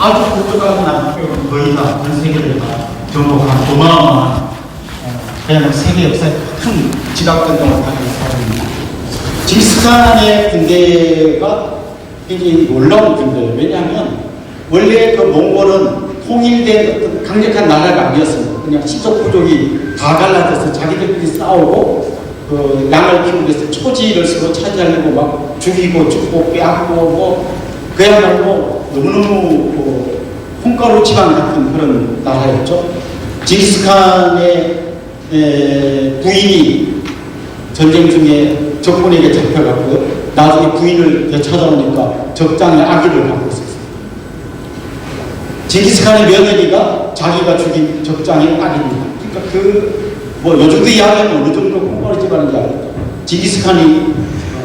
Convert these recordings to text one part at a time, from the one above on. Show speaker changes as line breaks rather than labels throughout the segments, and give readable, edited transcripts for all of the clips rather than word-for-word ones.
아주 뾰족하고 남편은 거의 다 전 세계를 다 정복한 어마어마한 그야말로 세계 역사의 큰 지각전통을 가진 사람입니다. 징기스칸의 군대가 굉장히 놀라운 군대예요. 왜냐하면 원래 그 몽골은 통일된 어떤 강력한 나라가 아니었습니다. 그냥 시족 부족이 다 갈라져서 자기들끼리 싸우고 그 양을 키우기 위해서 초지를 서로 차지하려고 막 죽이고 죽고 빼앗고 뭐 그야말로 너무너무 콩가루 지방 같은 그런 나라였죠. 징기스칸의 부인이 전쟁 중에 적군에게 잡혀갔고요. 나중에 부인을 찾아오니까 적장에 아기를 갖고 있었어요. 징기스칸의 며느리가 자기가 죽인 적장의 딸입니다. 그러니까 뭐 요즘도 이야기하면 어느 정도 콩가루 집안인지 알겠죠. 징기스칸이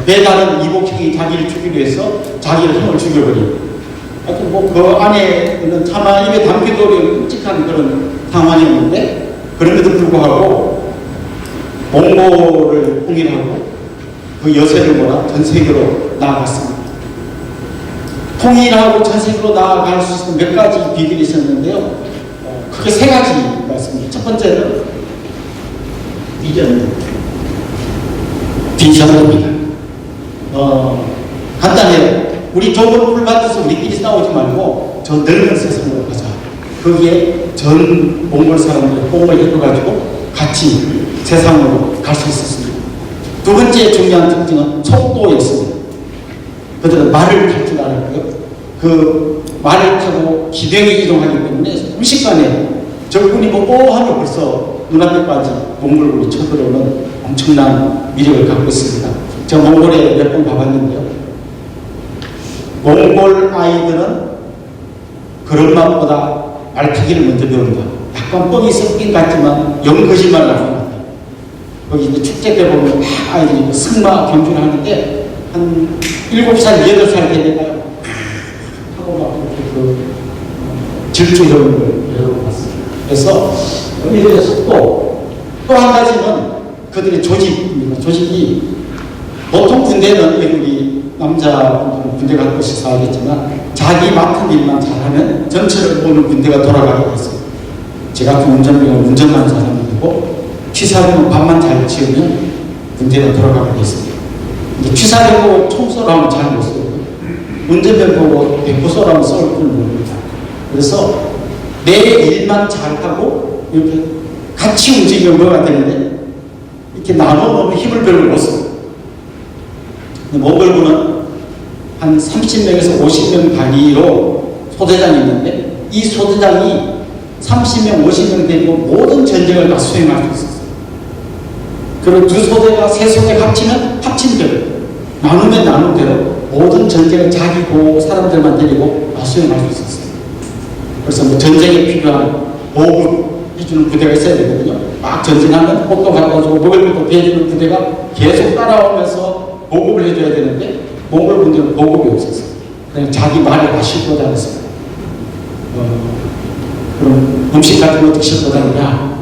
배다른 이복형이 자기를 죽이기 위해서 자기를 형을 죽여버린. 하여튼 뭐 그 안에는 차마 입에 담기도 어려운 끔찍한 그런 상황이었는데 그럼에도 불구하고 몽골을 통일하고 그 여세를 몰아 전 세계로 나아갔습니다. 통일하고 전 세계로 나아갈 수 있는 몇 가지 비결이 있었는데요. 크게 세 가지가 있습니다. 첫 번째는 비전입니다. 간단해요. 우리 좁은 풀밭에서 우리끼리 싸우지 말고 저 넓은 세상으로 가자. 거기에 전 몽골 사람들의 호응을 이뤄가지고 같이 세상으로 갈 수 있었습니다. 두 번째 중요한 특징은 속도였습니다. 그들은 말을 탈 줄 알았고요. 그 말을 타고 기병이 이동하기 때문에 순식간에 적군이 뭐 하면 벌써 눈앞에까지 몽골군이 쳐들어오는 엄청난 위력을 갖고 있습니다. 제가 몽골에 몇 번 가봤는데요. 몽골 아이들은 걸음마보다 말타기를 먼저 배운다. 약간 뻥이 섞인 같지만 영 거짓말을 합니다. 거기 이제 축제 때 보면 아이들이 승마 경주를 하는데 한 7살, 8살 되니까요. 하고 막 이렇게 질주 이런 걸 배워봤습니다. 그래서 이들의 속도 또 한 가지는 그들의 조직입니다. 조직이 보통 군대는 우리 남자분들은 군대 갈 것이 사하겠지만 자기 맡은 일만 잘하면 전체를 보는 군대가 돌아가게 있습니다. 제 같은 운전병은 운전만 잘하면 되고 취사병은 밥만 잘 지으면 군대가 돌아가게 돼 있습니다. 근데 취사병 보고 총 쏘라면 잘 못 쏘고 운전병 보고 대포 쏘라면 쏠 줄 모릅니다. 그래서 내 일만 잘하고 이렇게 같이 움직이면 뭐가 되는데 이렇게 나눠놓으면 힘을 별로 못 씁니다. 몽골군은 한 30명에서 50명 단위로 소대장이 있는데 이 소대장이 30명, 50명 되고 모든 전쟁을 다 수행할 수 있었어요. 그리고 두 소대가 세 소대 합치면 합친 대로 나누면 나눈 대로 모든 전쟁을 자기 사람들만 데리고 다 수행할 수 있었어요. 그래서 뭐 전쟁에 필요한 보급 해주는 부대가 있어야 되거든요. 막 전진하면 옷도 갖다주고 먹을 것도 대주는 부대가 계속 따라오면서 보급을 해줘야 되는데 몽골 분들은 보급이 없었어요. 그냥 자기 말을 다 싣고 다녔어요. 그럼 음식 같은 거 어떻게 싣고 다니냐?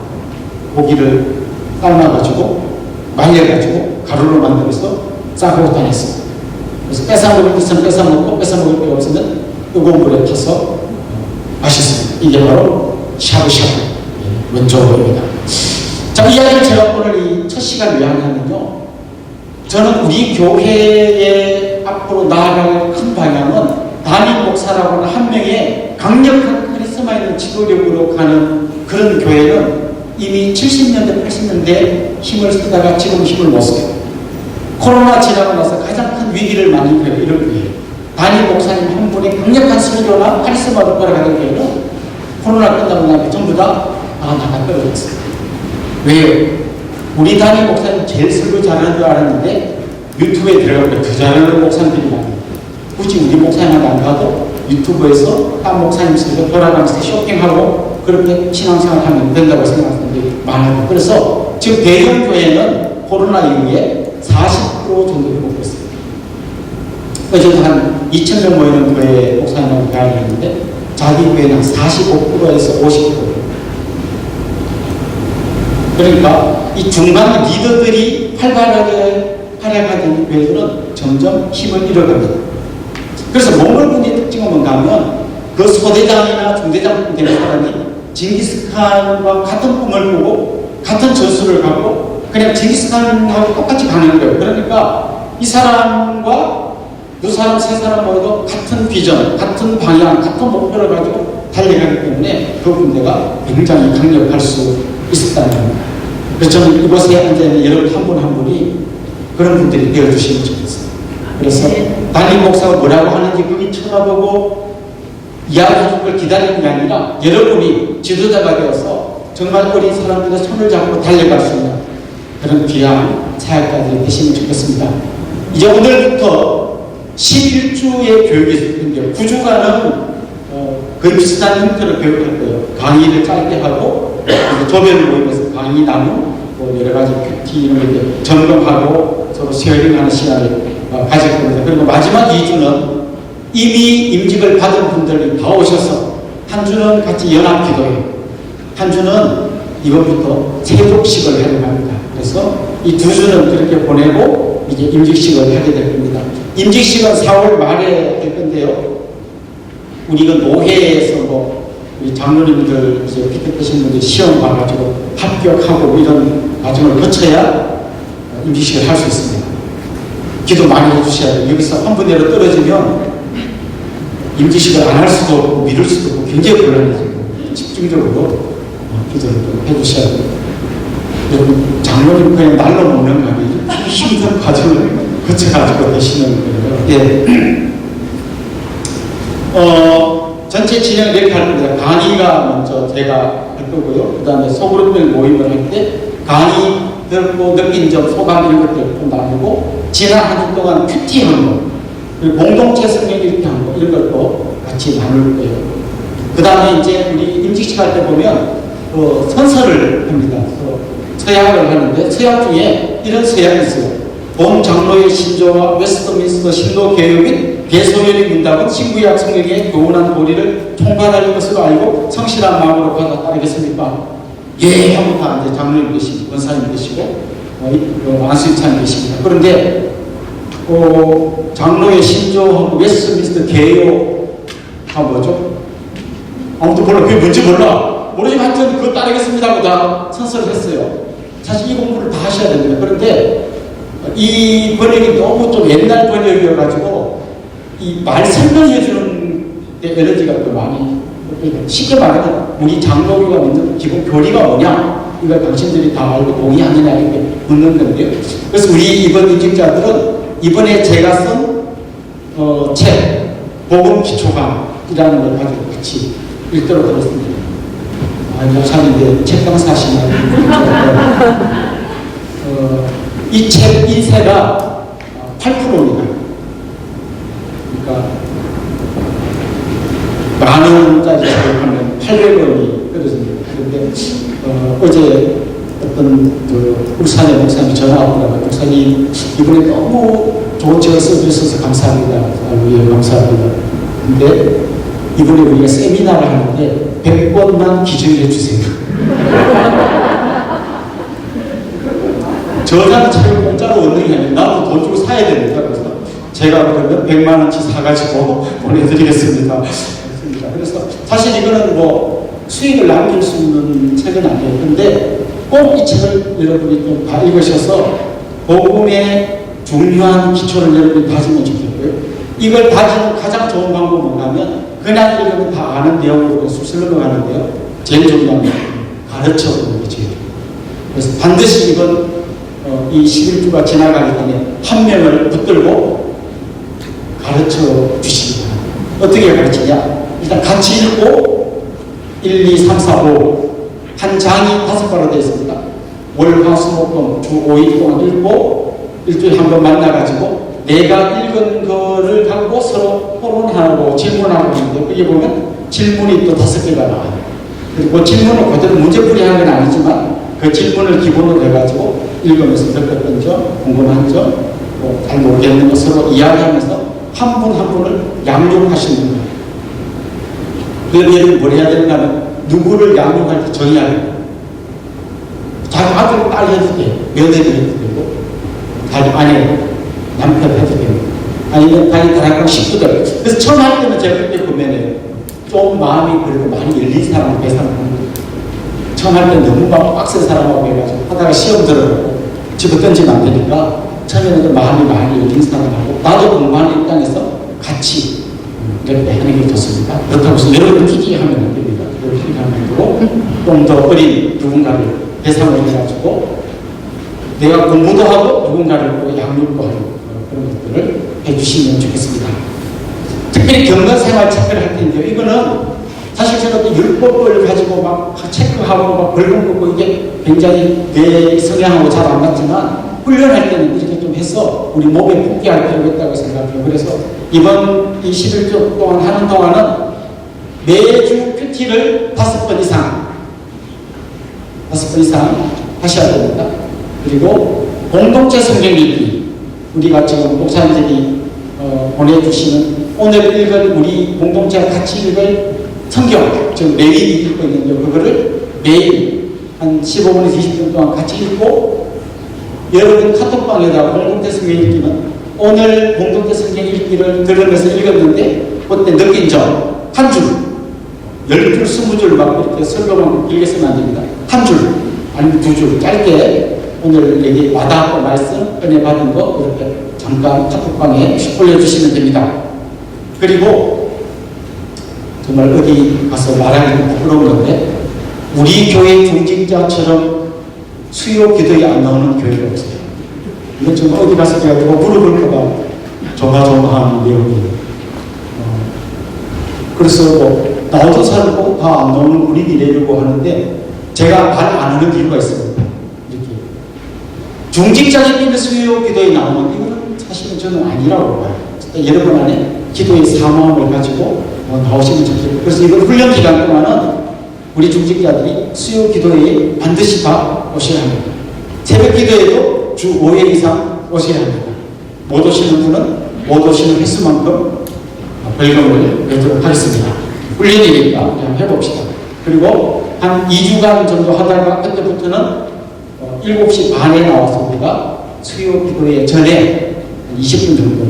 고기를 삶아가지고 말려가지고 가루로 만들어서 싸고 다녔어요. 그래서 뺏어먹을 것은 뺏어먹고 뺏어먹을 게 없으면 뜨거운 물에 타서 마셨습니다. 이게 바로 샤브샤브 원조입니다. 자, 이 이야기를 제가 오늘 이 첫 시간 왜 하냐면요. 저는 우리 교회의 앞으로 나아갈 큰 방향은 담임 목사라고 하는 한 명의 강력한 카리스마 있는 지도력으로 가는 그런 교회는 이미 70년대, 80년대 힘을 쓰다가 지금 힘을 못 써요. 코로나 지나고 나서 가장 큰 위기를 맞는 교회, 이런 교회. 담임 목사님 한 분의 강력한 설교나 카리스마로 걸어가는 교회는 코로나 끝나고 나면 전부 다 나가 떨어졌어요. 왜요? 우리 담임 목사님 제일 설교 잘하는 줄 알았는데 유튜브에 들어가면 더 잘하는 목사님들이 많아요. 굳이 우리 목사님한테 안 가도 유튜브에서 딴 목사님 설교 돌아가면서 쇼핑하고 그렇게 신앙생활 하면 된다고 생각하는 분들이 많아요. 그래서 지금 대형 교회는 코로나 이후에 40% 정도 회복했어요. 그래서 한 2,000명 모이는 교회 목사님하고 대화를 했는데 자기 교회는 45%에서 50%. 그러니까 이 중간 리더들이 활발하게 활약하는 교회들은 점점 힘을 잃어갑니다. 그래서 몽골군의 특징은 뭔가 하면 그 소대장이나 중대장 되는 사람이 징기스칸과 같은 꿈을 꾸고 같은 전술을 갖고 그냥 징기스칸하고 똑같이 가는 거예요. 그러니까 이 사람과 두 사람, 세 사람 모두 같은 비전, 같은 방향, 같은 목표를 가지고 달려가기 때문에 그 군대가 굉장히 강력할 수 있었다는 겁니다. 그래서 저는 이곳에 앉아있는 여러분 한 분 한 분이 그런 분들이 되어주시면 좋겠어요. 그래서 담임 목사가 뭐라고 하는지 거기 쳐다보고 이야기해줄 걸 기다리는 게 아니라 여러분이 지도자가 되어서 정말 어린 사람들의 손을 잡고 달려갈 수 있는 그런 귀한 사역자들이 되시면 좋겠습니다. 이제 오늘부터 11주의 교육이 있는데 9주간은 거의 비슷한 형태로 교육할 거예요. 강의를 짧게 하고 조별 모임에서 강의 나누고 여러 가지 큐티 이런 걸 점검하고 서로 쉐어링하는 시간을 가질 겁니다. 그리고 마지막 2주는 이미 임직을 받은 분들이 다 오셔서 한 주는 같이 연합 기도해요. 한 주는 이번부터 세족식을 하려고 합니다. 그래서 이 2주는 그렇게 보내고 이제 임직식을 하게 될 겁니다. 임직식은 4월 말에 될 건데요. 우리 그 노회에서 우리 장로님들 이제 피켓하신 분들 시험 봐가지고 합격하고 이런 과정을 거쳐야 임직식을 할 수 있습니다. 기도 많이 해주셔야 돼요. 여기서 한 분야로 떨어지면 임직식을 안 할 수도 없고 미룰 수도 없고 굉장히 곤란해지고 집중적으로 기도를 좀 해주셔야 돼요. 여러분 장로님 그냥 날로 먹는 거 아니에요? 힘든 과정을 거쳐가지고 되시는 거예요. 예. 전체 진행을 이렇게 할 겁니다. 강의가 먼저 제가 할 거고요. 그 다음에 소그룹별 모임을 할 때 강의 듣고 느낀 점, 소감 이런 것들 좀 나누고 지난 한 주 동안 큐티한 거 그리고 공동체 성경 읽기 한 거 이런 것도 같이 나눌 거예요. 그 다음에 이제 우리 임직식 할 때 보면 선서를 합니다. 서약을 하는데 서약 중에 이런 서약이 있어요. 본 장로의 신조와 웨스트민스터 신도 개혁 및 대소연의 문답은 신구약 성경의 교훈한 도리를 총괄하는 것으로 알고 성실한 마음으로 받아 따르겠습니까? 예, 하고 다 이제 장로님 계시고 권사님 계시고 안수인찬 계십니다. 그런데 장로의 신조하고 웨스트민스터 개혁가 뭐죠? 아무도 몰라. 그게 뭔지 몰라. 모르지만 하여튼 그거 따르겠습니다 하고 다 선서를 했어요. 사실 이 공부를 다 하셔야 됩니다. 그런데 이 번역이 너무 좀 옛날 번역이어가지고 이 말 설명해주는 에너지가 또 많이 쉽게 말하면 우리 장로교가 믿는 기본 교리가 뭐냐 이걸 당신들이 다 알고 동의하느냐 이렇게 묻는 건데요. 그래서 우리 이번 임직자들은 이번에 제가 쓴 책 복음 기초강이라는 걸 가지고 같이 읽도록 하겠습니다. 목사님들 책당 사시나요? 이 책 인쇄가 8%입니다. 그러니까 만원짜리 책을 하면 800원이 떨어집니다. 그런데 어제 어떤 울산의 목사님이 전화 오더라고요. 목사님 이번에 너무 좋은 책을 써주셔서 감사합니다. 예, 감사합니다. 근데 이번에 우리가 세미나를 하는데 100번만 기증해 주세요. 저자는 책을 공짜로 얻는 게 아니라 나도 돈 주고 사야 됩니다. 그래서 제가 그러면 100만 원치 사가지고 보내드리겠습니다. 그래서 사실 이거는 뭐 수익을 남길 수 있는 책은 아니에요. 근데 꼭 이 책을 여러분이 좀 다 읽으셔서 복음의 중요한 기초를 여러분이 다지면 좋겠고요. 이걸 다지는 가장 좋은 방법은 뭐냐면 그냥 읽으면 다 아는 내용으로 쑥 넘어가는데요. 제일 중요한 건 가르쳐보는 게 제일 중요해요. 그래서 반드시 이건 이 11주가 지나가기 전에 한 명을 붙들고 가르쳐 주시기 바랍니다. 어떻게 가르치냐? 일단 같이 읽고 1, 2, 3, 4, 5 한 장이 5가로 되어 있습니다. 월, 화, 수, 목, 금 주 5일 동안 읽고 일주일에 한 번 만나가지고 내가 읽은 거를 갖고 서로 토론하고 질문하고 있는데 거기 보면 질문이 또 5개가 나와요. 그리고 그 질문은 그대로 문제풀이하는 건 아니지만 그 질문을 기본으로 해가지고 읽으면서 느꼈던 점, 궁금한 점, 잘 모르겠는 것으로 이야기하면서 한 분 한 분을 양육하시는 거예요. 그럼 얘는 뭘 해야 되는가 하면 누구를 양육할 때 정의해야 돼요. 자기 아들, 딸 해도 돼요. 며느리 해도 되고 자기 아내, 남편 해도 되고 아니면 자기 다락방 식구들. 그래서 처음 할 때는 제가 그렇게 고민해요. 좀 마음이 그래도 많이 열린 사람을 배상하는 처음 할 때 너무 막 빡센 사람하고 해가지고 하다가 시험 들어가고 집어 던지면 안 되니까 처음에는 좀 마음이 많이 열린 사람하고 나도 공부하는 입장에서 같이 이렇게 하는 게 좋습니다. 그렇다고 해서 여러분 피기하면 안 됩니다. 여러분 피기하면 안 되고 좀 더 어린 누군가를 배상을 해가지고 내가 공부도 하고 누군가를 또 양육도 하고 그런 것들을 해주시면 좋겠습니다. 특별히 경건생활 체크를 할 텐데요. 이거는 사실 제가 또 율법을 가지고 막 체크하고 막 벌금 걷고 이게 굉장히 내 성향하고 잘 안 맞지만 훈련할 때는 이렇게 좀 해서 우리 몸에 붙게 할 필요가 있다고 생각해요. 그래서 이번 이 11주 동안 하는 동안은 매주 큐티를 5번 이상 하셔야 됩니다. 그리고 공동체 성경 읽기 우리가 지금 목사님들이 보내주시는 오늘 읽은 우리 공동체가 같이 읽을 성경, 지금 매일 읽고 있는데 그거를 매일 한 15분에서 20분 동안 같이 읽고 여러분 카톡방에다가 공동체 성경 읽기는 오늘 공동체 성경 읽기를 들으면서 읽었는데 그때 느낀 점 한 줄, 10줄, 20줄 막 이렇게 설교만 길게 쓰면 안 됩니다. 한 줄, 아니면 2줄 짧게 오늘 여기 와닿았고 말씀 은혜 받은 거 이렇게 잠깐 카톡방에 올려주시면 됩니다. 그리고 정말 어디 가서 말하기는 부끄러운 건데 우리 교회 중직자처럼 수요 기도에 안 나오는 교회가 없어요. 이건 정말 어디 가서 제가 누가 물어볼까봐 조마조마한 내용이에요. 그래서 뭐 나오던 사람도 다 안 나오는 분위기 내려고 하는데 제가 말 안 하는 이유가 있습니다. 이렇게 중직자적인 수요 기도에 나오는 이거는 사실은 저는 아니라고 봐요. 여러분 안에 기도의 사모함을 가지고 나오시면 좋겠고 그래서 이번 훈련 기간 동안은 우리 중직자들이 수요 기도에 반드시 다 오셔야 합니다. 새벽 기도에도 주 5회 이상 오셔야 합니다. 못 오시는 분은 못 오시는 횟수만큼 벌금을 내도록 하겠습니다. 훈련이니까 그냥 해봅시다. 그리고 한 2주간 정도 하다가 그때부터는 7시 반에 나와서 우리가 수요 기도회 전에 20분 정도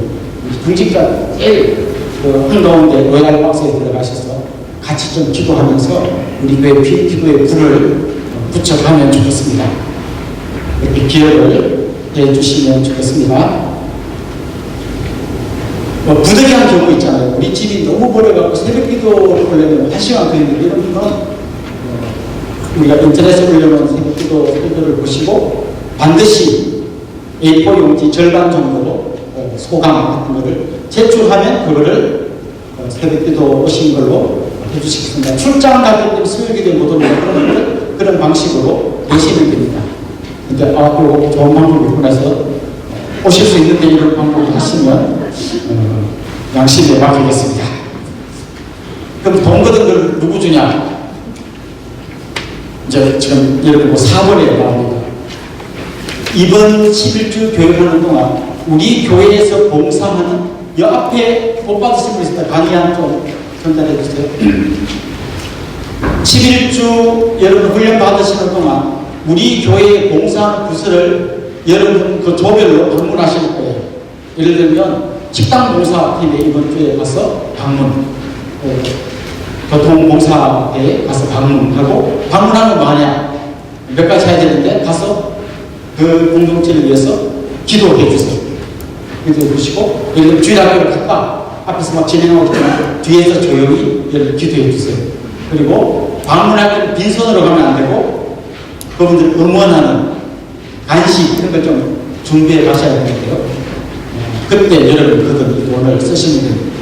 중직자 제일 한가운데 로얄 박스에 들어가셔서 같이 좀 기도하면서 우리 교회 기도의 불을 붙여가면 좋겠습니다. 이렇게 기여를 해주시면 좋겠습니다. 부득이한 경우 있잖아요. 우리 집이 너무 버려갖고 새벽 기도를 하려면 1시간 걸리는데 이런 분은 우리가 인터넷에 올려놓은 새벽 기도를 보시고 반드시 A4 용지 절반 정도로 소감 같은 거를 제출하면 그거를 새벽 기도 오신 걸로 해주시겠습니다. 출장 갈 때 수요 기도에 못 오면 그런 방식으로 내시면 됩니다. 근데 그거 좋은 방법이 있고 나서 오실 수 있는데 이런 방법을 하시면 양심에 맡기겠습니다. 그럼 돈 거둔 걸 누구 주냐? 이제 지금 여러분 4번에 나옵니다. 이번 11주 교육하는 동안 우리 교회에서 봉사하는 이 앞에 못 받으신 분 있습니다. 강의한 좀 전달해 주세요. 11주 여러분 훈련 받으시는 동안 우리 교회에 봉사하는 부서를 여러분 그 조별로 방문하실 거예요. 예를 들면 식당봉사팀에 이번 주에 가서 방문, 교통봉사대에 가서 방문하고 방문하면 만약 몇 가지 해야 되는데 가서 그 공동체를 위해서 기도해 주세요. 기도해 주시고 예를 들면 주일학교를 갔다 앞에서 막 진행하고 있지만 뒤에서 조용히 기도해 주세요. 그리고 방문할 때는 빈손으로 가면 안 되고 그분들 응원하는 간식 이런 걸 좀 준비해 가셔야 되는데요. 그때 여러분 그 돈을 쓰시면 됩니다.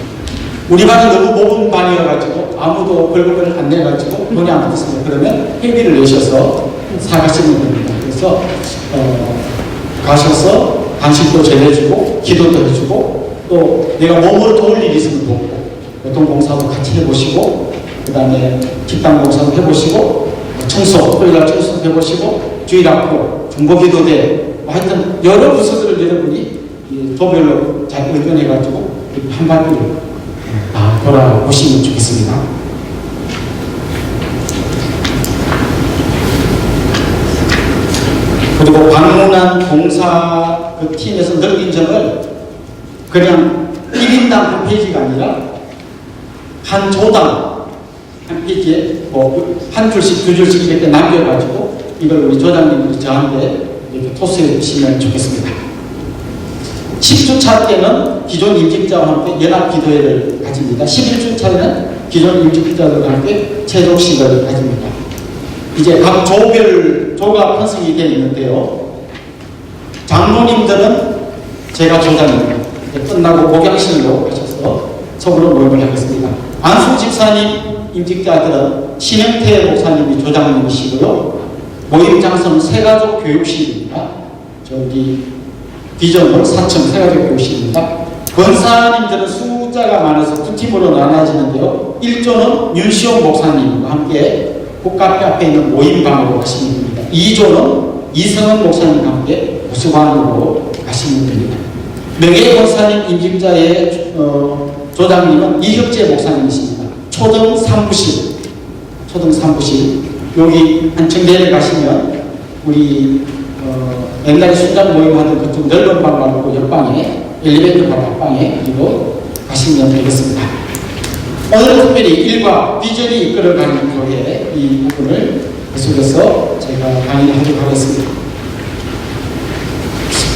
우리 반은 너무 모범 반이어가지고 아무도 벌금을 안 내가지고 돈이 안 붙습니다. 그러면 회비를 내셔서 사가시면 됩니다. 그래서 가셔서 간식도 전해주고 기도도 해주고 또 내가 몸으로 도울 일이 있으면 돕고 교통봉사도 같이 해보시고 그 다음에 식당봉사도 해보시고 청소, 토요일날 청소도 해보시고 주일학교, 중보기도대 하여튼 여러 부서들을 여러분이 조별로 잘 의견해가지고 한 바퀴를 돌아보시면 좋겠습니다. 그리고 방문한 봉사 그 팀에서 느낀 점을 그냥 1인당 한 페이지가 아니라 한 조당 한 페이지에 뭐 한 줄씩 두 줄씩 이렇게 남겨가지고 이걸 우리 조장님들이 저한테 이렇게 토스해 주시면 좋겠습니다. 10주차 때는 기존 임직자와 함께 연합 기도회를 가집니다. 11주차에는 기존 임직자들과 함께 최종식을 가집니다. 이제 각 조가 편성이 되어 있는데요. 장로님들은 제가 조장입니다. 끝나고 목양실로 가셔서 속으로 모임을 하겠습니다. 안수 집사님 임직자들은 신영태 목사님이 조장님이시고요. 모임 장소는 세가족 교육실입니다. 저기 비전홀 4층 세가족 교육실입니다. 권사님들은 숫자가 많아서 두 팀으로 나눠지는데요. 1조는 윤시용 목사님과 함께 국카페 앞에 있는 모임방으로 가시면 됩니다. 2조는 이성은 목사님과 함께 무수관으로 가시면 됩니다. 명예권사님 임직자의 조장님은 이혁재 목사님이십니다. 초등 3부실 여기 한층 내려가시면 우리 옛날에 순장 모임하던 그쪽 넓은 방 말고 옆방에 엘리베이터 바로 앞방에 그리고 가시면 되겠습니다. 오늘은 특별히 일과 비전이 이끌어가는 교회 이 부분을 계속해서 제가 강의를 하도록 하겠습니다.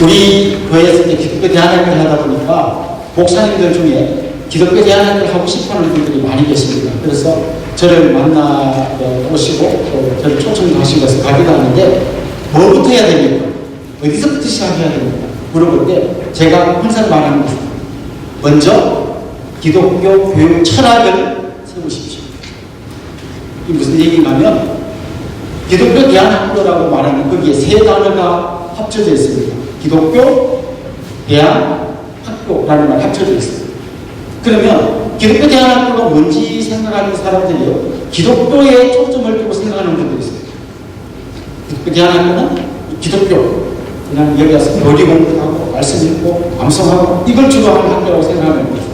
우리 교회에서 기독교 대안학교를 하다 보니까 목사님들 중에 기독교 대안학교를 하고 싶어하는 분들이 많이 계십니다. 그래서 저를 만나 오시고 또 저를 초청하신 것을 가기도 하는데 뭐부터 해야 됩니까? 어디서부터 시작해야 됩니까? 물어볼 때 제가 항상 말하는 것은 먼저 기독교 교육 철학을 세우십시오. 이게 무슨 얘기인가 하면 기독교 대안학교라고 말하는 거기에 세 단어가 합쳐져 있습니다. 기독교 대안학교라는 말 합쳐져 있습니다. 그러면 기독교 대안학교가 뭔지 생각하는 사람들이요. 기독교에 초점을 두고 생각하는 분들이 있어요. 기독교 대안학교는 기독교 그냥 여기 와서 교리 공부하고 말씀 읽고 암송하고 이걸 주로 하는 학교라고 생각하는 분이 있어요.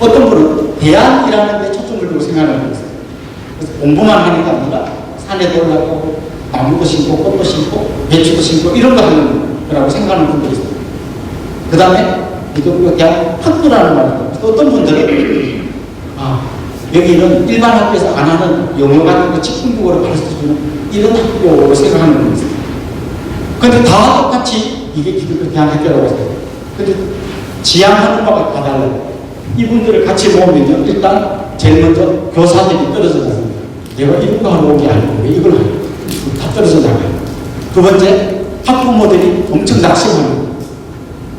어떤 분은 대안이라는 데 초점을 두고 생각하는 분이 있어요. 그래서 공부만 하는 게 아니라 산에도 올라가고 나무도 심고 꽃도 심고 배추도 심고 이런 거 하는 거라고 생각하는 분들이 있어요. 그 다음에 기독교 대안학교라는 말입니다. 어떤 분들은 여기는 일반 학교에서 안 하는 영어 같은 거 직분국어로 가르쳐주는 이런 학교로 생각하는 분이 있어요. 근데 다 똑같이 이게 기독교 대안학교라고 했어요. 근데 지향하는 바가 다 달라요. 이분들을 같이 모으면 일단 제일 먼저 교사들이 떨어져 나갑니다. 내가 이런 거 하러 온 게 아니고 왜 이걸 하냐. 다 떨어져 나가요. 두 번째, 학부모들이 엄청 낙심합니다.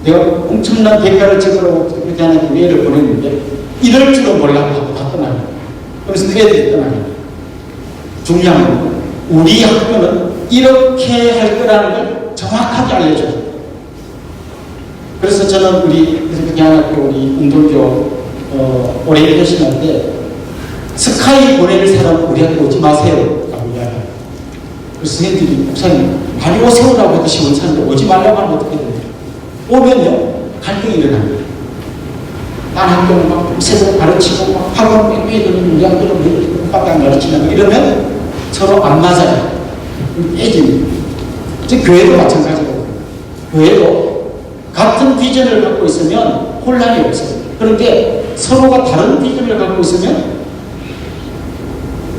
내가 엄청난 대가를 지불하고 기독교 대안학교 예를 보냈는데 이럴 줄은 몰라고 하고 다 떠나요. 그래서 애들이 떠나요. 중요한 건 우리 학교는 이렇게 할 거라는 걸 정확하게 알려줘요. 그래서 저는 우리 대안학교 우리 운동교 오래 계시는 때 스카이 보낼 사람 우리 학교 오지 마세요 라고 이야기해요. 그래서 선생님들이 목사님 많이 오세요라고 해도 시원 차는데 오지 말라고 하면 어떻게 됩니까? 오면요 갈등이 일어납니다. 딴 학교는 막 세상 가르치고 막 학원 뺑뺑이 돌리는 우리 학교는 그것밖에 안 가르치냐 이러면 서로 안 맞아요. 깨집니다. 교회도 마찬가지거든요. 교회도 같은 비전을 갖고 있으면 혼란이 없어요. 그런데 서로가 다른 비전을 갖고 있으면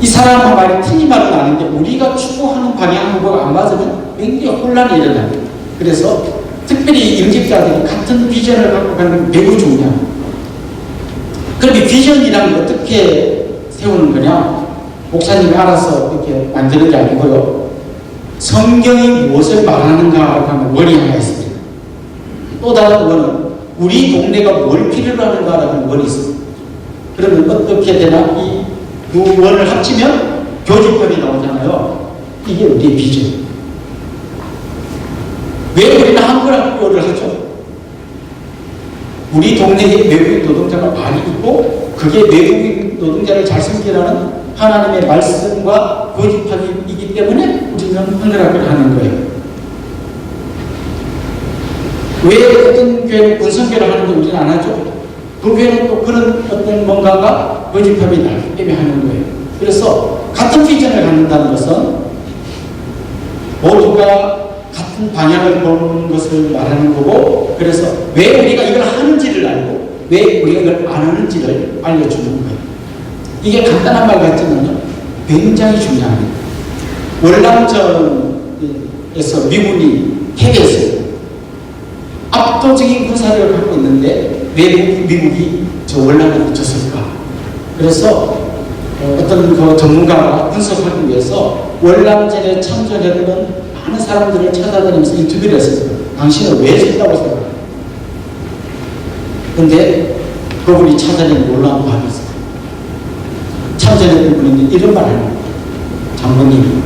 이 사람과 말이 틀린 말은 아닌데 우리가 추구하는 방향과 안 맞으면 굉장히 혼란이 일어나요. 그래서 특별히 임직자들이 같은 비전을 갖고 가는 게 매우 중요합니다. 그럼 이 비전이라는 걸 어떻게 세우는 거냐? 목사님이 알아서 이렇게 만드는 게 아니고요. 성경이 무엇을 말하는가 하면 원이 하나 있습니다. 또 다른 원은 우리 동네가 뭘 필요로 하는가라는 원이 있습니다. 그러면 어떻게 되나? 이 두 원을 합치면 교집합이 나오잖아요. 이게 우리의 비전. 왜 우리는 한글 학교를 하죠? 우리 동네에 외국인 노동자가 많이 있고 그게 외국인 노동자를 잘 섬기라는 하나님의 말씀과 교집합이기 때문에 우리는 한글 학교를 하는 거예요. 왜 어떤 교회는 군성교를 하는데 우리는 안 하죠? 그 교회는 또 그런 어떤 뭔가가 교집합이 나기 때문에 하는 거예요. 그래서 같은 비전을 갖는다는 것은 모두가 같은 방향을 보는 것을 말하는 거고, 그래서 왜 우리가 이걸 하는지를 알고 왜 우리가 이걸 안 하는지를 알려주는 거예요. 이게 간단한 말 같지만 굉장히 중요합니다. 월남전에서 미군이 패배했어요. 압도적인 군사력을 갖고 있는데 왜 미국이 저 월남을 졌을까? 그래서 어떤 그 전문가가 분석하기 위해서 월남전에 참전했던 많은 사람들을 찾아다니면서 인터뷰를 했습니다. 당신은 왜 졌다고 생각합니까? 근데 그분이 찾아낸 놀라운 답이 있어요. 참전했던 분이 이런 말을 합니다. 장군님,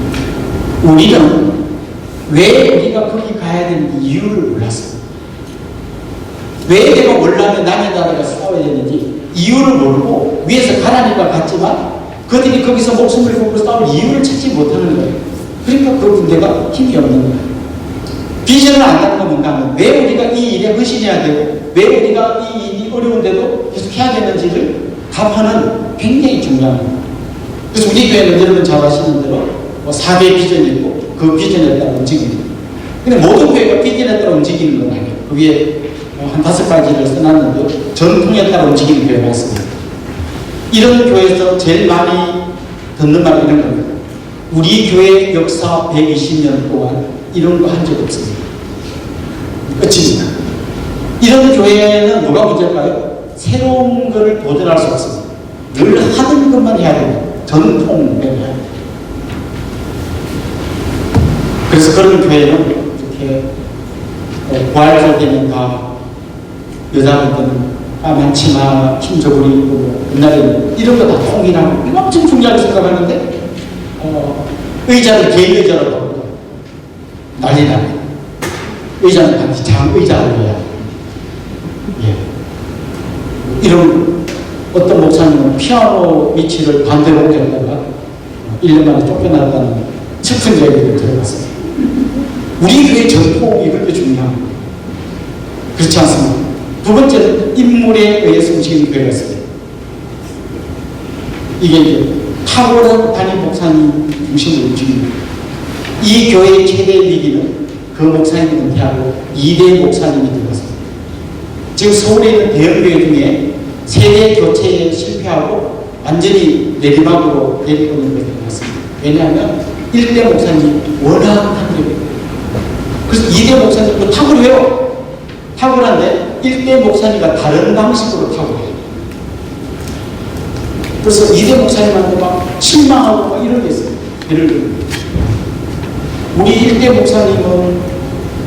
우리는 왜 우리가 거기 가야 되는지 이유를 몰랐어요. 왜 내가 월남에 남의 나라가 싸워야 되는지 이유를 모르고 위에서 가라니까 갔지만 그들이 거기서 목숨을 걸고 싸울 이유를 찾지 못하는 거예요. 그러니까 그 군대가 힘이 없는 거예요. 비전을 안다는 건 뭔가 하면 왜 우리가 이 일에 헌신해야 되고 왜 우리가 이 일이 어려운데도 계속 해야 되는지를 답하는 굉장히 중요한 거예요. 그래서 우리 교회는 여러분 잘 아시는 대로 4대 비전이 있고 그 비전에 따라 움직입니다. 근데 모든 교회가 비전에 따라 움직이는 건 아니에요. 그 위에 한 5가지를 써놨는데 전통에 따라 움직이는 교회가 있습니다. 이런 교회에서 제일 많이 듣는 말이 이런 겁니다. 우리 교회 역사 120년 동안 이런 거 한 적 없습니다. 끝입니다. 이런 교회는 뭐가 문제일까요? 새로운 것을 도전할 수 없습니다. 늘 하던 것만 해야 됩니다. 전통을 해야 됩니다. 그래서 그런 교회는 이렇게 부활절 때는 다 여자분들은 까만 치마, 흰 저고리 입고 옛날에는 이런 거 다 통일하고 이거 엄청 중요하게 생각하는데 의자를 개인 의자로 바꾸고 난리 납니다. 의자는 반드시 장 의자로 해야 예. 이런 어떤 목사님은 피아노 위치를 반대로 옮겼다가 1년 만에 쫓겨났다는 슬픈 이야기를 들어봤습니다. 우리 교회 전통이 그렇게 중요합니다. 그렇지 않습니까? 두 번째는 인물에 의해서 움직이는 교회가 있습니다. 이게 이제 탁월한 담임 목사님 중심으로 움직입니다. 이 교회의 최대 위기는 그 목사님이 은퇴하고 2대 목사님이 들어갔습니다. 지금 서울에 있는 대형교회 중에 세대 교체에 실패하고 완전히 내리막으로 내리고 있는 것이 같습니다. 왜냐하면 1대 목사님이 워낙 탁월해요. 그래서 2대 목사님도 탁월해요. 탁월한데 1대 목사님과 다른 방식으로 탁월해요. 그래서 2대 목사님한테 막 실망하고 막 이런 게 있어요. 예를 들면 우리 1대 목사님은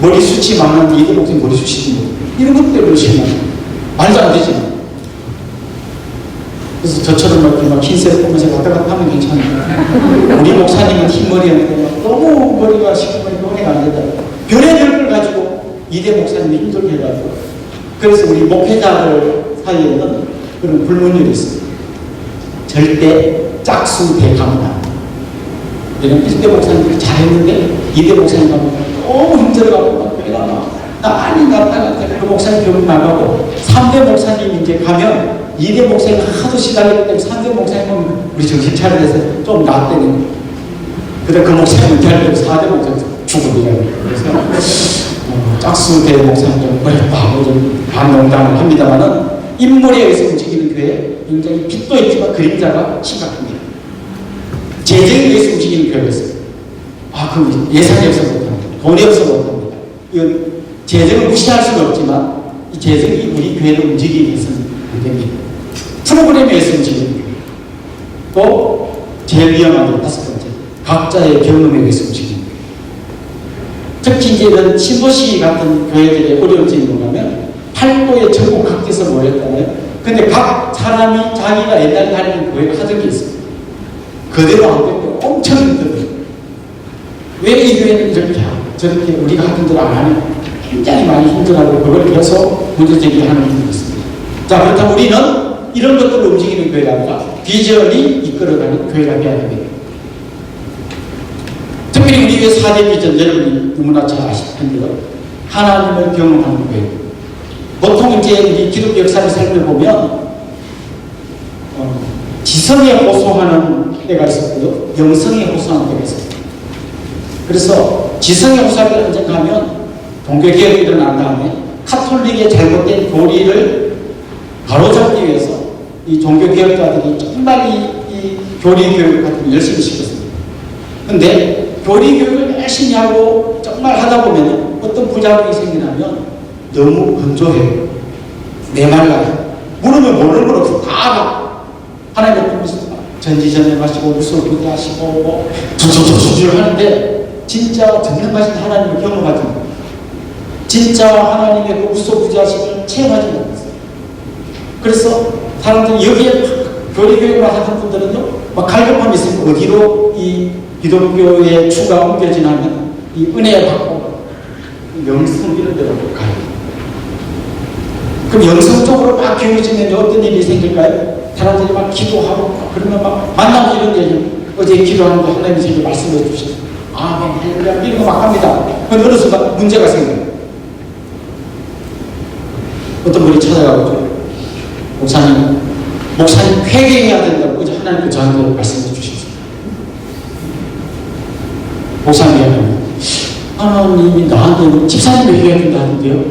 머리숱이 많은데 2대 목사님 머리숱이 뭐 이런 것 때문에 실망해요. 말도 안 되지. 그래서 저처럼 이렇게 막 흰색 보면서 왔다 갔다 하면 괜찮아요. 우리 목사님은 흰머리였는데 너무 머리가 시커멓게 허리가 안 된다. 별의별 걸 가지고 2대 목사님이 힘들게 해가지고 그래서 우리 목회자들 사이에는 그런 불문율이 있습니다. 절대 짝수 대강이다. 왜냐면 1대 목사님이 잘했는데 2대 목사님 가면 너무 힘들어가고 막 배가 막 난리 났다가 그 목사님 병 나가고 3대 목사님 이제 가면 2대 목사님 하도 시달리기 때문에 3대 목사님은 우리 정신 차려서 좀 낫대는 그래 그 목사님은 잘되고 4대 목사님 죽음이라고 그래서 짝수 대 목사님 어렵다 반농담을 합니다만은 인물에 의해서 움직이는 교회 굉장히 빛도 있지만 그림자가 심각합니다. 재정에 의해서 움직이는 교회가 있어요. 그럼 예산이 없어 못합니다. 돈이 없어 못합니다. 이건 재정을 무시할 수는 없지만 이 재정이 우리 교회를 움직이기 위해서는 안 됩니다. 프로그램에 의해서 움직이는 교회. 또 제일 위험한 게 5번째 각자의 경험에 의해서 움직이는 교회. 특히 이제 이런 신도시 같은 교회들의 어려운 점이 뭐냐면 팔도에 전국 각지에서 모였잖아요. 근데 각 사람이 자기가 옛날에 다니는 교회를 하던 게 있어요. 그대로 안 되고 엄청 힘들어요. 왜 이 교회는 이렇게 하고 저렇게 우리가 하던 대로 안 하냐 굉장히 많이 힘들어하고 그걸 계속 문제제기하는 분들이 있습니다. 자, 그렇다면 우리는 이런 것들을 움직이는 교회가 아니라 비전이 이끌어가는 교회가 되어야 됩니다. 특별히 우리 교회 4대 비전 여러분이 너무나 잘 아실 텐데요. 하나님을 경험하는 교회. 보통 이제 우리 기독교 역사를 살펴보면 지성에 호소하는 때가 있었고요. 영성에 호소하는 때가 있었어요. 그래서 지성에 호소할 때 언젠가 하면 종교개혁이 일어난 다음에 카톨릭의 잘못된 교리를 바로잡기 위해서 이 종교개혁자들이 정말 이 교리교육 같은 거 열심히 시켰습니다. 근데 교리교육을 열심히 하고 정말 하다 보면 어떤 부작용이 생기냐면 너무 건조해요. 메말라요. 물으면 모르는 건 없어. 다 알아. 하나님 보면서 전지전을 마시고 무소부지 하시고 뭐 두두두두 하는데 진짜 전능하신 하나님을 경험하지 못해요. 진짜 하나님의 그 무소부지하심을 체험하지 못했어요. 그래서 사람들이 여기에 교리교육을 하는 분들은요, 막 갈급함이 있으면 어디로 이 기독교의 추가 옮겨지냐면 이 은혜 받고 영성 이런 데로 가요. 그럼 영성적으로 막 교육지면 어떤 일이 생길까요? 사람들이 막 기도하고 그러면 막 만나고 이런 얘기 어제 기도하는 거 하나님이 제게 말씀해 주셨어요. 아멘 할렐루야 이런 거 막 합니다. 그럼 어느 순간 문제가 생겨요. 어떤 분이 찾아가고 목사님 회개해야 된다고 어제 하나님께 저한테 말씀해 주셨어요. 목사님 하나님이 나한테 집사님이 회개해야 된다 하는데요.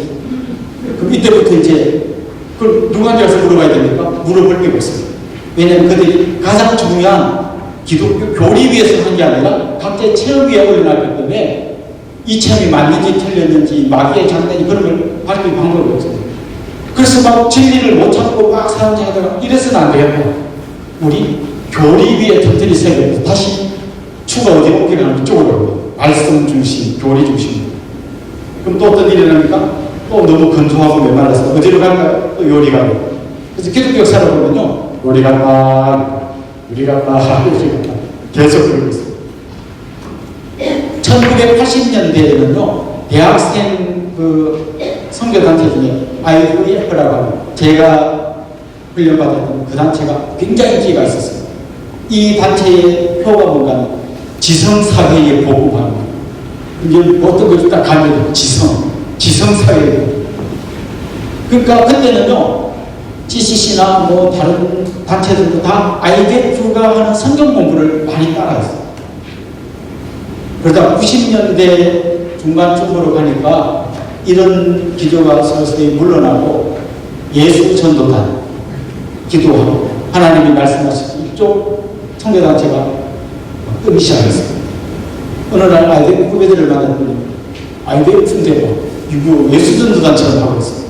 그럼 이때부터 이제 그걸 누구한테 가서 물어봐야 됩니까? 물어볼 게 없어요. 왜냐하면 그들이 가장 중요한 기독교 교리 위에서 한 게 아니라 각자의 체험 위에 올려놨기 때문에 이 체험이 맞는지 틀렸는지 마귀의 장단이 그런 걸 밝힐 방법이 없어요. 그래서 막 진리를 못 찾고 막 사용하다가 이래서는 안 되겠다. 우리 교리 위에 튼튼히 세워서 다시 추가 어디 옮기려면 이쪽으로 말씀 중심, 교리 중심. 그럼 또 어떤 일이 일어납니까? 또 너무 건조하고 메말라서 어디로 갈까요? 또 요리 가고. 그래서 기독교 역사를 보면요, 요리 갔다, 요리 갔다, 요리 갔다 계속 그러고 있어요. 1980년대에는요 대학생 그 선교단체 중에 IVF라고 하는 제가 훈련받았던 그 단체가 굉장히 인기가 있었어요. 이 단체의 표가 뭔가 지성사회에 보고하는 이게 어떤 것도 딱 가면 지성사회. 그러니까 그때는요 CCC나 뭐 다른 단체들도 다 IVF가 하는 성경 공부를 많이 따라했어요. 그러다 90년대 중반쯤으로 가니까 이런 기조가 서서히 물러나고 예수 전도단 기도하고 하나님이 말씀하신 이쪽 청교단체가 뜨기 시작했어요. 어느 날 IVF 후배들을 만났더니 IVF인데 예수 전도단처럼 하고 있어요.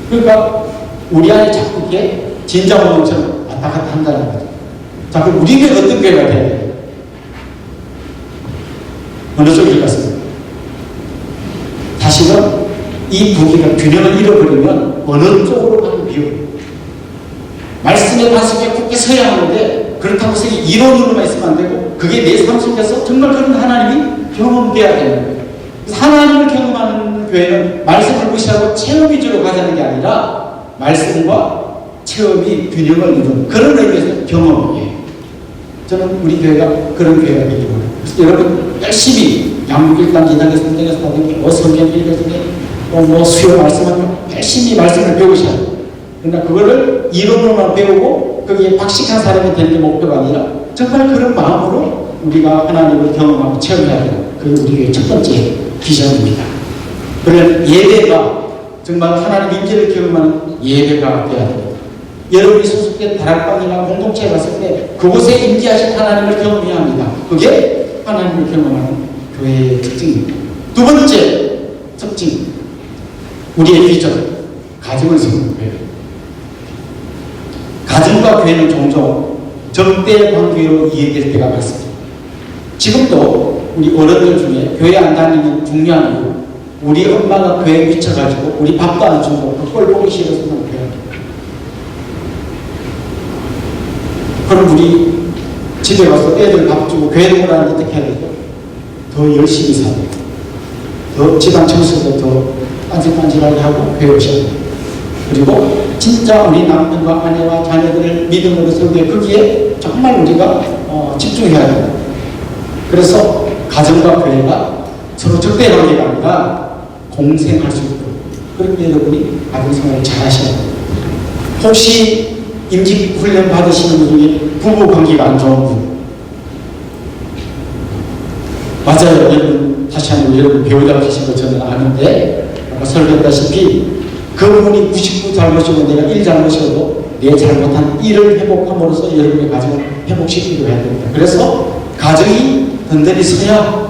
그러니까 우리 안에 자꾸 이게 진자운동처럼 왔다 갔다 한다는 거죠. 자꾸 우리 교회 어떤 교회가 돼야 돼요? 어느 쪽일 같습니다. 사실은 이 두 개가 균형을 잃어버리면 어느 쪽으로 가도 비어요. 말씀의 반석에 굳게 서야 하는데 그렇다고 해서 이론으로만 있으면 안 되고 그게 내 삶 속에서 정말 그런 하나님이 경험돼야 되는 거예요. 하나님을 경험하는 교회는 말씀을 무시하고 체험 위주로 가자는 게 아니라 말씀과 체험이 균형을 이루는 그런 의미에서 경험이에요. 저는 우리 교회가 그런 교회가 되기 원해요. 그래서 여러분 열심히 양육 1단, 2단계, 3단계에서 받은 뭐 성경 읽어주니 뭐 수요 말씀하면 열심히 말씀을 배우셔야 돼요. 그러니까 그거를 이론으로만 배우고 거기에 박식한 사람이 되는 게 목표가 아니라 정말 그런 마음으로 우리가 하나님을 경험하고 체험해야 돼요. 그게 우리 교회의 첫 번째 비전입니다. 그런 예배가 정말 하나님 임재를 경험하는 예배가 되어야 됩니다. 여러분이 소속된 다락방이나 공동체에 갔을 때 그곳에 임재하신 하나님을 경험해야 합니다. 그게 하나님을 경험하는 교회의 특징입니다. 두 번째 특징, 우리의 비전, 가정을 세우는 교회. 가정과 교회는 종종 적대 관계로 이해될 때가 많습니다. 지금도 우리 어른들 중에 교회 안 다니는 중요한 이유, 우리 엄마가 교회에 미쳐가지고 우리 밥도 안 주고 그 꼴 보기 싫어서 못 해요. 그럼 우리 집에 가서 애들 밥 주고 교회 오라는 어떻게 해야 되죠? 더 열심히 살아야 돼요. 더 집안 청소도 더 빤질빤질하게 하고 교회 오셔야 돼요. 그리고 진짜 우리 남편과 아내와 자녀들을 믿음으로 세우게 거기에 정말 우리가 집중해야 돼요. 그래서 가정과 교회가 서로 적대 관계가 아니라 공생할 수 있도록 그렇게 여러분이 가정생활을 잘 하셔야 돼요. 혹시 임직 훈련 받으시는 분 중에 부부 관계가 안 좋은 분 맞아요. 여러분 다시 한번 여러분 배우자 계신 거 저는 아는데 아까 설명했다시피 그분이 99 잘못이고 내가 1 잘못이어도 내 잘못한 일을 회복함으로써 여러분의 가정을 회복시키려고 해야 됩니다. 그래서 가정이 든든히 서야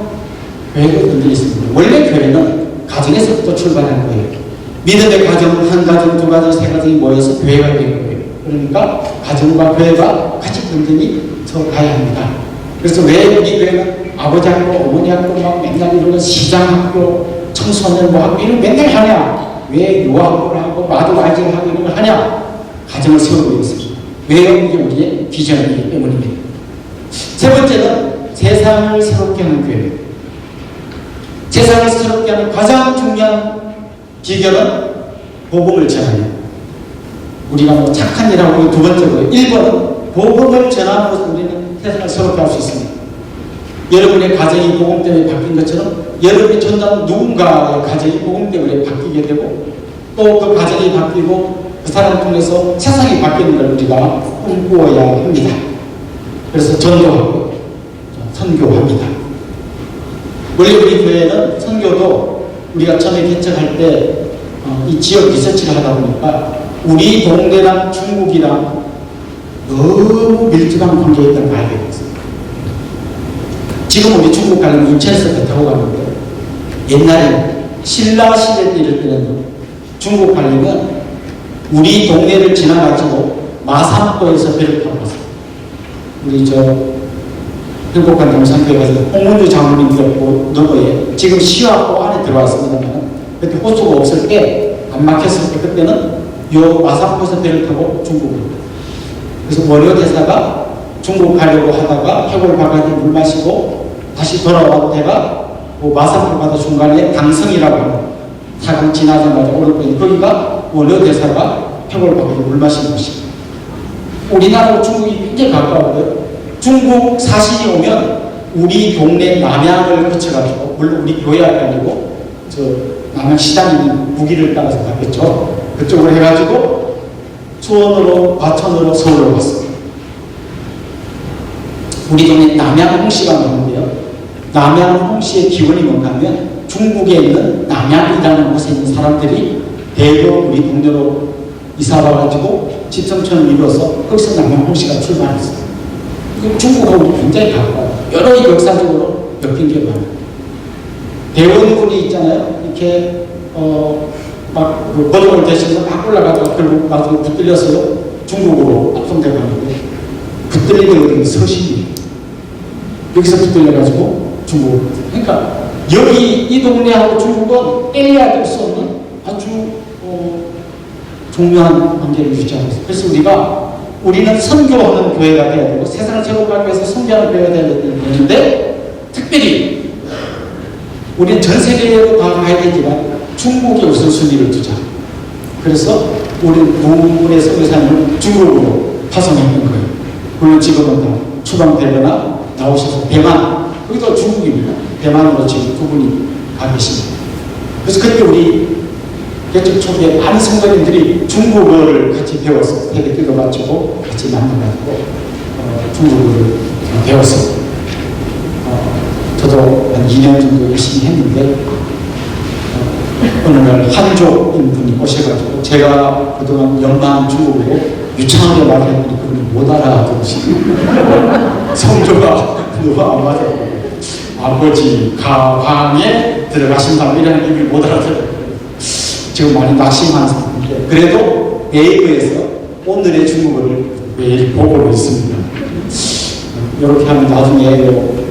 교회가 든든히 있습니다. 원래 교회는 가정에서부터 출발하는 거예요. 믿음의 가정은 한 가정, 두 가정, 세 가정이 모여서 교회가 되는 거예요. 그러니까 가정과 교회가 같이 든든히 서 가야 합니다. 그래서 왜 우리 교회는 아버지 학교, 어머니 학교 막 맨날 이런 시장학교, 청소년 뭐 학교 이런 맨날 하냐? 왜 유아학교를 하고 마도아지를 하고 이런 걸 하냐? 가정을 세우고 있습니다. 왜요? 이게 우리의 비전이기 때문입니다. 세 번째는 세상을 새롭게 하는 교회. 세상을 새롭게 하는 가장 중요한 비결은 복음을 전하는. 우리가 뭐 착한 일하고 두 번째고요. 1번은 복음을 전함으로써 우리는 세상을 새롭게 할 수 있습니다. 여러분의 가정이 복음 때문에 바뀐 것처럼 여러분이 전담 누군가의 가정이 복음 때문에 바뀌게 되고 또 그 가정이 바뀌고 그 사람을 통해서 세상이 바뀌는 걸 우리가 꿈꾸어야 합니다. 그래서 전도하고 선교합니다. 원래 우리 교회는 선교도 우리가 처음에 개척할 때 이 지역 리서치를 하다 보니까 우리 동네랑 중국이랑 너무 밀집한 관계에 있다는 걸 알게 됐어요. 지금 우리 중국 가려면 인천에서 배 타고 가는데 옛날에 신라 시대 때 이럴 때는 중국 가려면 우리 동네를 지나가지고 마산도에서 배를 타고 갔어요. 우리 행복한 동산교회 가서 홍문주 장로님들 너머에 지금 시화고 안에 들어왔습니다만 그때 호수가 없을 때 안 막혔을 때 그때는 요 마산도에서 배를 타고 중국으로. 그래서 원효 대사가 중국 가려고 하다가 해골 바가지 물 마시고 다시 돌아왔다가 마산도 가다 중간에 당성이라고 하는 사강 지나자마자 오른편에 거기가 원효 대사가 해골 바가지 물 마신 곳입니다. 우리나라와 중국이 굉장히 가까워요. 중국 사신이 오면 우리 동네 남양을 거쳐가지고 물론 우리 교회 앞이 아니고 남양 시장에 있는 무기를 따라서 가겠죠. 그쪽으로 해가지고 수원으로 과천으로 서울로 갔습니다. 우리 동네 남양 홍씨가 나오는데요. 남양 홍씨의 기원이 뭔가 하면 중국에 있는 남양이라는 곳에 있는 사람들이 대거 우리 동네로 이사 와가지고 집성촌을 이루어서 거기서 남양 홍씨가 출발했어요. 중국하고 굉장히 가까워요. 여러 역사적으로 엮인 게 많아요. 대원군이 있잖아요. 이렇게 막 거동을 대신해서 막 올라가다가 결국 나중에 붙들려서요. 중국으로 압송되고 하는데 붙들리게 어디 서신이에요. 여기서 붙들려가지고 중국으로. 그러니까 여기 이 동네하고 중국은 떼야 될 수 없는 아주 중요한 관계를 유지하고 있어요. 그래서 우리는 선교하는 교회가 되어야 되고 세상을 새롭게 하기 위해서 선교하는 교회가 되어야 되는데 특별히 우리는 전 세계로 다 가야 되지만 중국에 우선순위를 두자. 그래서 우리는 부분에서 의사님을 중국으로 파송했던 거예요. 물론 지금은 다 추방되거나 나오셔서 대만, 거기도 중국입니다. 대만으로 지금 두 분이 가 계십니다. 그래서 그때 우리 개척 초기에 많은 성도님들이 중국어를 같이 배웠어요. 세계교도 마치고 같이 만나가지고 중국어를 배웠어요. 저도 한 2년 정도 열심히 했는데 어느 날 한족인 분이 오셔가지고 제가 그동안 연마한 중국어로 유창하게 말했더니 그분이 못 알아들으시고 성조가 너무 안 맞아요. 아버지 가방에 들어가신다고 이런 의미를 못 알아들어요. 지금 많이 낙심한 상태인데 그래도 네이버에서 오늘의 중국어를 매일 보고 있습니다. 이렇게 하면 나중에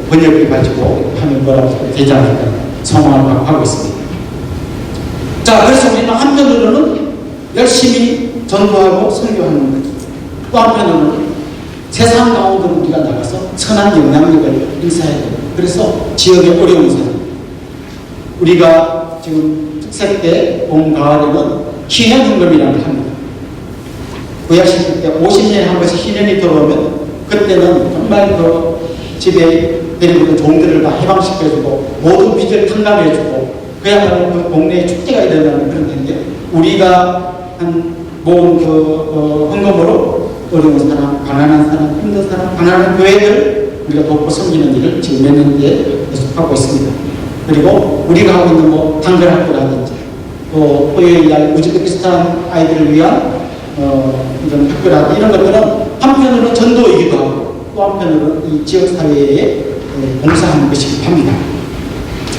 번역해가지고 하면 뭐라고 되지 않을까 소망을 하고 있습니다. 자, 그래서 우리는 한편으로는 열심히 전도하고 선교하는 거죠. 또 한편으로는 세상 가운데로 우리가 나가서 선한 영향력을 행사해야 됩니다. 그래서 지역의 어려운 사람, 우리가 지금 특색 때 봄, 가을에는 희년임금이라는 걸 합니다. 구약시대 때 50년에 한 번씩 희년이 들어오면 그때는 정말 그 집에 데리고 있는 종들을 다 해방시켜주고 모든 빚을 탕감해주고 그야말로 그 동네에 축제가 일어나는 그런 텐데 우리가 모은 그 헌금으로 어려운 사람, 가난한 사람, 힘든 사람, 가난한 교회들 우리가 돕고 섬기는 일을 지금 몇 년째 계속하고 있습니다. 그리고 우리가 하고 있는 단결학교라든지 또 토요일 날 우즈베키스탄 아이들을 위한 이런 학교라든지 이런 것들은 한편으로는 전도이기도 하고 또 한편으로는 이 지역사회에 봉사하는 것이기도 합니다.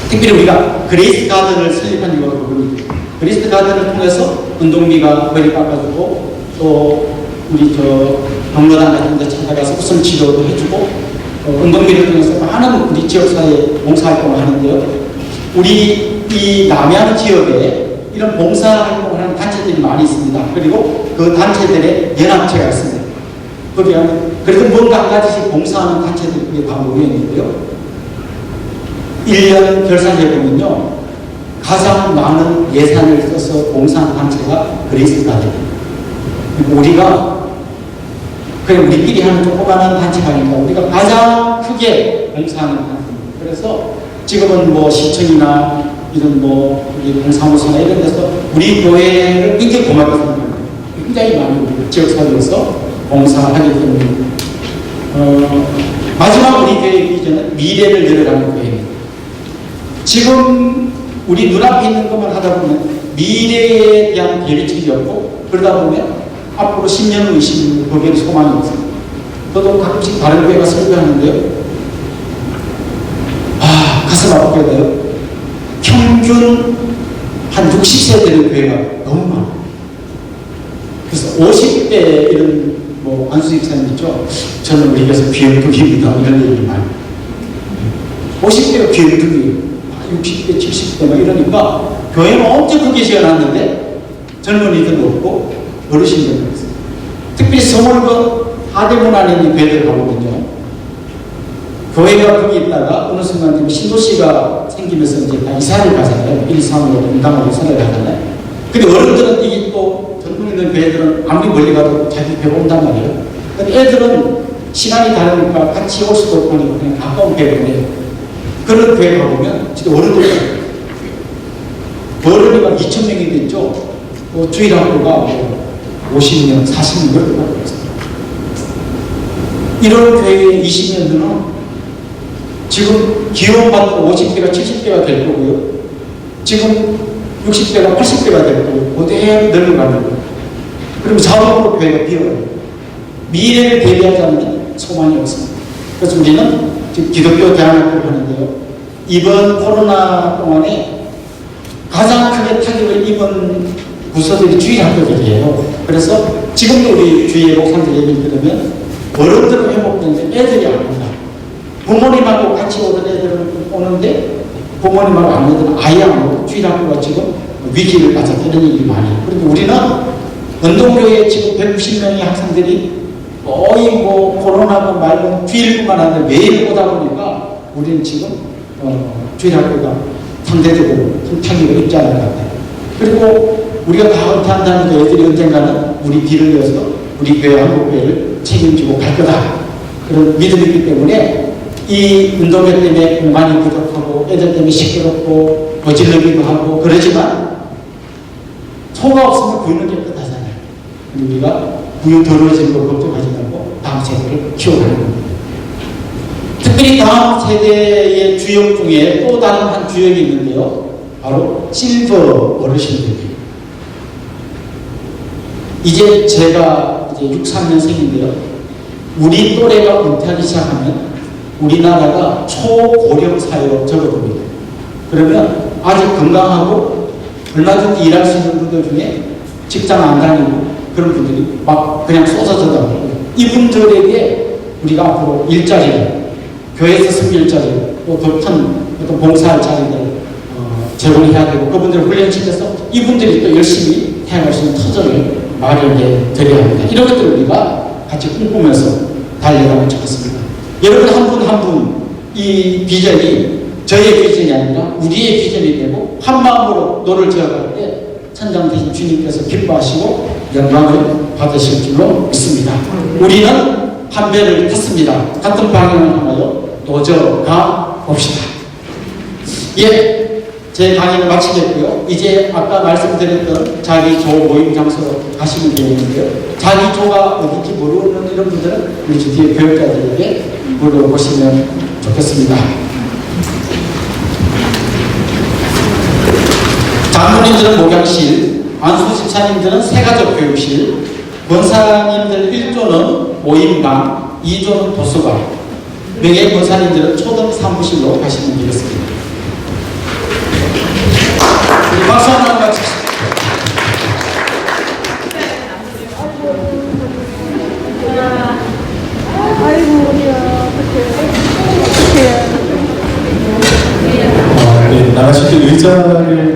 특별히 우리가 그레이스 가든을 설립한 이유가 그겁니다. 그레이스 가든을 통해서 운동비가 머리 깎아주고 또 우리 병로당 같은 데 찾아가서 우선 치료도 해주고 운동비를 통해서 많은 우리 지역사회에 봉사활동을 하는데요. 우리 이 남양 지역에 이런 봉사활동을 하는 단체들이 많이 있습니다. 그리고 그 단체들의 연합체가 있습니다. 거기에 그래도 뭔가 한 가지씩 봉사하는 단체들이 다 모여있는데요. 1년 결산해보면요. 가장 많은 예산을 써서 봉사하는 단체가 그레이스 가든입니다. 우리가 그냥 우리끼리 하는 조그마한 단체가 아니라 우리가 가장 크게 봉사하는 단체입니다. 그래서 지금은 뭐 시청이나 이런 뭐 우리 봉사무소나 이런 데서 우리 교회를 굉장히 고맙게 생각합니다. 굉장히 많은 지역사회에서 봉사하기 때문에 마지막 우리 교회의 비전은 미래를 열어가는 교회입니다. 지금 우리 눈앞에 있는 것만 하다 보면 미래에 대한 계획이 없고 그러다 보면 앞으로 10년, 20년 거기에 소망이 없습니다. 저도 가끔씩 다른 교회 가서 설교하는데요. 가슴 아프게 돼요. 평균 한 60세 되는 교회가 너무 많아요. 그래서 50대 이런 뭐 안수 집사님 있죠. 저는 우리 교회에서 귀염둥이입니다. 이런 얘기를 많이. 50대가 귀염둥이에요. 60대, 70대 막 이러니까 교회는 엄청 크게 지어놨는데 젊은이들은 없고 어르신들은 있어요. 특별히 서울과 하대문 안에 있는 교회들 가보면요. 교회가 거기 있다가 어느 순간 신도시가 생기면서 이제 다 이사를 가잖아요. 1, 3으로 분당하고 이사를 가잖아요. 근데 어른들은 이게 또 전통 있는 교회들은 아무리 멀리 가도 자기 배가 온단 말이에요. 근데 애들은 시간이 다르니까 같이 올 수도 없고 그냥 가까운 교회를 해요. 그런 교회 가보면 진짜 어른들이 어른이 막 2,000명이 됐죠. 주일학교가 뭐 50년, 40년 그렇게 가고 있어요. 이런 교회의 20년 뒤는 지금 기원받고 50대가 70대가 될 거고요. 지금 60대가 80대가 될 거고 그대로 늙어가는 거예요. 그럼 자동으로 교회가 비어요. 미래를 대비하지 않으면 소망이 없습니다. 그래서 우리는 지금 기독교 대안학교를 하는데요. 이번 코로나 동안에 가장 크게 타격을 입은 부서들이 주일학교들이에요. 그래서 지금도 우리 주위의 목사님들 얘기를 들으면 어른들은 회복되는데 애들이 안 온다. 부모님하고 같이 오던 애들은 오는데 부모님하고 안 오던 아예 안 오고 주일학교가 지금 위기를 맞았다는 얘기 많이 해요. 그런데 우리는 운동교회에 지금 190명의 학생들이 거의 뭐 코로나가 말고 주일만 하는데 매일 오다 보니까 우리는 지금 주일학교가 상대적으로 큰 타격을 입지 않을 것 같아요. 그리고 우리가 다 은퇴한다는 애들이 언젠가는 우리 뒤를 이어서 우리 교회 한국교회를 책임지고 갈 거다. 그런 믿음이 있기 때문에 이 운동회 때문에 공간이 부족하고 애들 때문에 시끄럽고 어질러기도 하고 그러지만 소가 없으면 구유는 깨끗하잖아요. 우리가 구유 더러워지는 걸 걱정하지 말고 다음 세대를 키워가는 겁니다. 특별히 다음 세대의 주역 중에 또 다른 한 주역이 있는데요. 바로 실버 어르신들입니다. 이제 제가 이제 63년생인데요. 우리 또래가 은퇴하기 시작하면 우리나라가 초고령 사회로 접어듭니다. 그러면 아직 건강하고 얼마든지 일할 수 있는 분들 중에 직장 안 다니고 그런 분들이 막 그냥 쏟아져 나오고 이분들에게 우리가 앞으로 일자리를 교회에서 승리 일자리 또 더 큰 어떤 봉사할 자리를 제공해야 되고 그분들을 훈련시켜서 이분들이 또 열심히 해갈 수 있는 터전을 마련해 드려야 합니다. 이런 것들을 우리가 같이 꿈꾸면서 달려가면 좋겠습니다. 여러분 한 분 한 분 이 비전이 저의 비전이 아니라 우리의 비전이 되고 한 마음으로 노를 지어갈 때 천장 대신 주님께서 기뻐하시고 영광을 받으실 줄로 믿습니다. 우리는 한 배를 탔습니다. 같은 방향을 향하여 노져가 봅시다. 예, 제 강의는 마치겠고요. 이제 아까 말씀드렸던 자기 조 모임 장소로 가시면 되는데요. 자기 조가 어딘지 모르는 이런 분들은 우리 뒤에 교육자들에게 물어보시면 좋겠습니다. 장로님들은 목양실, 안수 집사님들은 새가족 교육실, 권사님들 1조는 모임방, 2조는 도서관, 명예 권사님들은 초등 사무실로 가시면 되겠습니다. 박수 한번 맞춥시다.
아이고, 우리야, 어떡해.
네, 나가실 때 의자를